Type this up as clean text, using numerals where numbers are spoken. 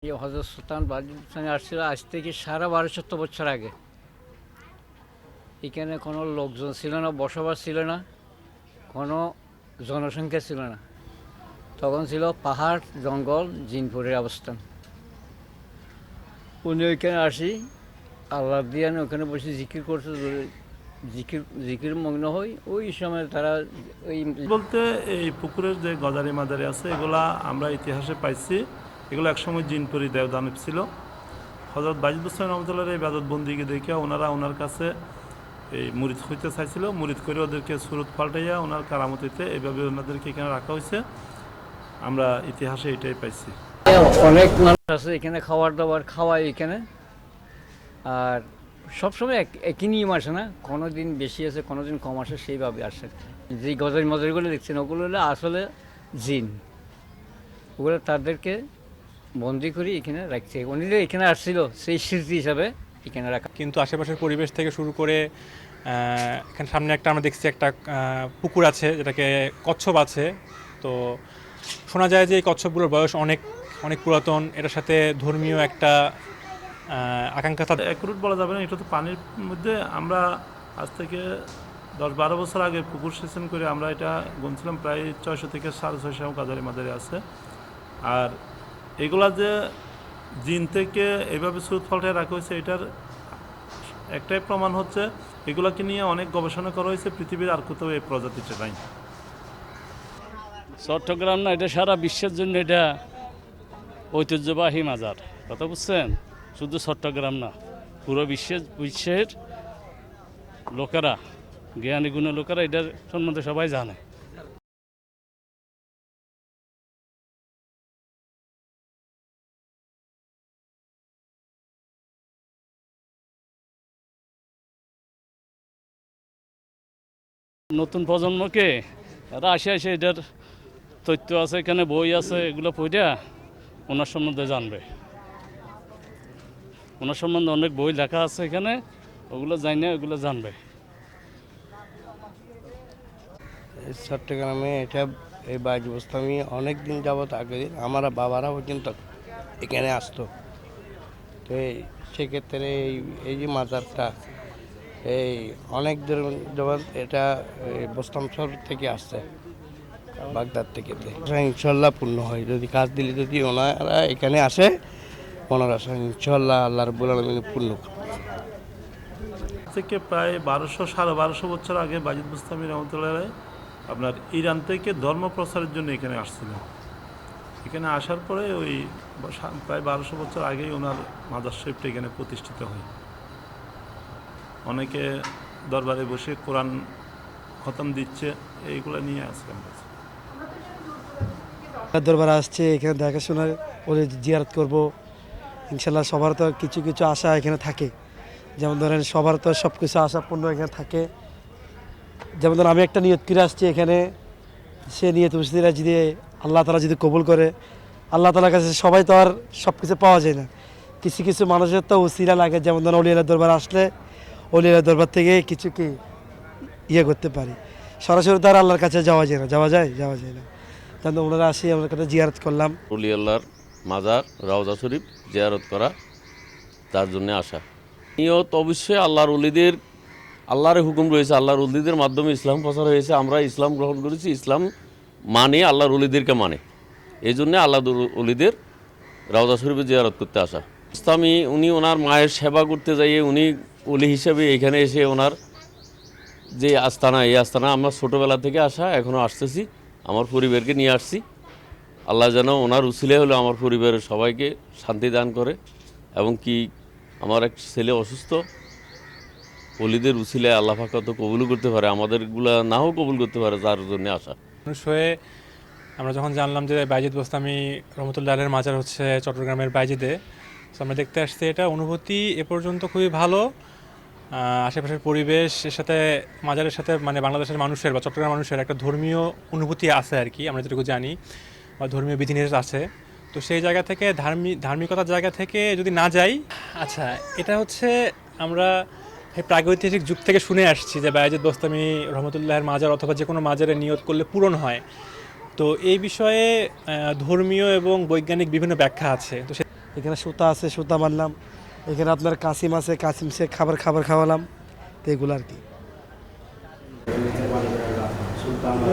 এই হজরত সুলতান বাজিদ আসছিল আজ থেকে 1250 বছর আগে। এখানে কোনো লোকজন ছিল না, বসবাস ছিল না, কোনো জনসংখ্যা ছিল না। তখন ছিল পাহাড়, জঙ্গল, জিনপুরের অবস্থান। উনি ওইখানে আসি আল্লাহ দিয়ান ওখানে বসে জিকির করতে, জিকির জিকির মগ্ন হই। ওই সময় তারা ওই বলতে এই পুকুরের যে গজারি মাজারি আছে এগুলা আমরা ইতিহাসে পাইছি। এগুলো একসময় জিনপুরি দেবদানব ছিল। হযরত বাজিদ বোস্তামী রহমতুল্লাহর এই ইবাদত বন্দিকে দেখে ওনারা ওনার কাছে এই মুরিদ হইতে চাইছিল। মুরিদ করে ওদেরকে সুরত পাল্টাইয়া ওনার কারামতিতে এইভাবে ওনাদেরকে এখানে রাখা হয়েছে। আমরা ইতিহাসে এটাই পাইছি। অনেক মানুষ আছে এখানে, খাবার দাবার খাওয়ায় এখানে। আর সবসময় একই নিয়ম আসে না, কোনো দিন বেশি আসে, কোনো দিন কম আসে, সেইভাবে আসে। যে গজারি মজারিগুলো দেখছেন ওগুলো হলো আসলে জিন। ওগুলো তাদেরকে বন্দি করে এখানে রাখছে। উনি যে এখানে আসছিল সেই স্মৃতি হিসাবে এখানে রাখা। কিন্তু আশেপাশের পরিবেশ থেকে শুরু করে এখানে সামনে একটা আমরা দেখছি একটা পুকুর আছে, যেটাকে কচ্ছপ আছে। তো শোনা যায় যে এই কচ্ছপগুলোর বয়স অনেক অনেক পুরাতন। এটার সাথে ধর্মীয় একটা আকাঙ্ক্ষা অ্যাকুরেট বলা যাবে না, এটা তো পানির মধ্যে। আমরা আজ থেকে 10-12 বছর আগে পুকুর সেচন করে আমরা এটা গুনছিলাম, প্রায় 600 থেকে 650 গজারি মাজারি আছে। আর এগুলা যে জিন থেকে এইভাবে সুরত পাল্টায় রাখা হয়েছে, এটার একটাই প্রমাণ হচ্ছে এগুলাকে নিয়ে অনেক গবেষণা করা হয়েছে। পৃথিবীর আর কোথাও এই প্রজাতিটা নাই। চট্টগ্রাম না, এটা সারা বিশ্বের জন্য এটা ঐতিহ্যবাহী মাজার। কথা বুঝছেন? শুধু চট্টগ্রাম না, পুরো বিশ্বের লোকেরা, জ্ঞানী গুণী লোকেরা এটার সম্বন্ধে সবাই জানে। নতুন প্রজন্মকে এরা আসে এটার তথ্য আছে, এখানে বই আছে, এগুলো পড়ে ওনার সম্বন্ধে জানবে। ওনার সম্বন্ধে অনেক বই লেখা আছে এখানে, ওগুলো জানে, ওগুলো জানবে। চট্টগ্রামে এটা এই বাজিদ বোস্তামি অনেক দিন যাবত আগে আমার বাবারা পর্যন্ত এখানে আসতো। তো সেক্ষেত্রে এই যে মাজারটা এই অনেক দূর যাবত এটা বোস্তাম শহর থেকে আসছে, বাগদাদ থেকে। ইনশাল্লাহ পূর্ণ হয় যদি কাজ দিলে, যদি ওনারা এখানে আসে ওনারা ইনশাল্লাহ আল্লাহ রাব্বুল আলামিন পূর্ণ থেকে প্রায় 1200-1250 বছর আগে বাজিদ বোস্তামী রহমতুল্লাহ আপনার ইরান থেকে ধর্ম প্রচারের জন্য এখানে আসছিলেন। এখানে আসার পরে ওই প্রায় 1200 বছর আগেই ওনার মাজার শরীফটা এখানে প্রতিষ্ঠিত হয়। অনেকে দরবারে বসে কোরআন খতম দিচ্ছে, এইগুলো নিয়ে আসছে। দরবারে আসছে এখানে দেখাশোনা ওদের জিয়ারত করব ইনশাল্লাহ। সবার তো কিছু কিছু আশা এখানে থাকে, যেমন ধরেন সবার তো সব কিছু আশাপূর্ণ এখানে থাকে। যেমন ধরেন আমি একটা নিয়ত করে আসছি এখানে, সে নিয়ত উসিলা যদি আল্লাহ তালা যদি কবুল করে, আল্লাহ তালার কাছে সবাই তো আর সব কিছু পাওয়া যায় না, কিছু কিছু মানুষের তো উসিলা লাগে। যেমন ধরেন অলিয়ালার দরবার আসলে অলিয়ালার দরবার থেকে কিছু কি ইয়ে করতে পারি, সরাসরি তো আর আল্লাহর কাছে যাওয়া যায় না। যাওয়া যায় না। তাহলে ওনারা আসি, আমার কাছে জিয়ারত করলাম। অলি আল্লাহর মাজার রওজা শরীফ জিয়ারত করা, তার জন্য আসা। নিয়ত অবশ্যই আল্লাহর হুকুম রয়েছে, আল্লাহর অলিদের মাধ্যমে ইসলাম প্রচার হয়েছে। আমরা ইসলাম গ্রহণ করেছি, ইসলাম মানে আল্লাহর অলিদেরকে মানে, এই জন্যে আল্লাহর অলিদের রওজা শরীফে জিয়ারত করতে আসা। ইসলামী উনি ওনার মায়ের সেবা করতে যাইয়ে উনি অলি হিসেবে এখানে এসে ওনার যে আস্তানা, এই আস্তানা আমরা ছোটোবেলা থেকে আসা, এখনও আসতেছি, আমার পরিবারকে নিয়ে আসছি। আল্লাহ যেন ওনার উসিলে হলো আমার পরিবারের সবাইকে শান্তি দান করে, এবং কি আমার এক ছেলে অসুস্থ, অলিদের উসিলে আল্লাহ পাক তো কবুল করতে পারে, আমাদেরগুলা নাও কবুল করতে পারে, যার জন্য আসা। মানুষ হয়ে আমরা যখন জানলাম যে বাজিদ বোস্তামী রহমতুল্লাহের মাজার হচ্ছে চট্টগ্রামের বাজিদে, তো আমরা দেখতে আসছি। এটা অনুভূতি এ পর্যন্ত খুবই ভালো। আশেপাশের পরিবেশ এর সাথে মাজারের সাথে মানে বাংলাদেশের মানুষের বা চট্টগ্রাম মানুষের একটা ধর্মীয় অনুভূতি আছে আর কি, আমরা যেটুকু জানি, বা ধর্মীয় বিধিনিষেধ আছে। তো সেই জায়গা থেকে ধার্মিকতার জায়গা থেকে যদি না যাই, আচ্ছা এটা হচ্ছে আমরা প্রাগৈতিহাসিক যুগ থেকে শুনে আসছি যে বায়েজিদ বোস্তামী রহমতুল্লাহের মাজার অথবা যে কোনো মাজারে নিয়ত করলে পূরণ হয়। তো এই বিষয়ে ধর্মীয় এবং বৈজ্ঞানিক বিভিন্ন ব্যাখ্যা আছে। তো এখানে সুতা আছে, সুতা মারলাম। এখানে আপনার কাসিম আছে, কাসিম সে খাবার খাওয়ালাম, তো এগুলো আর কি। আমরা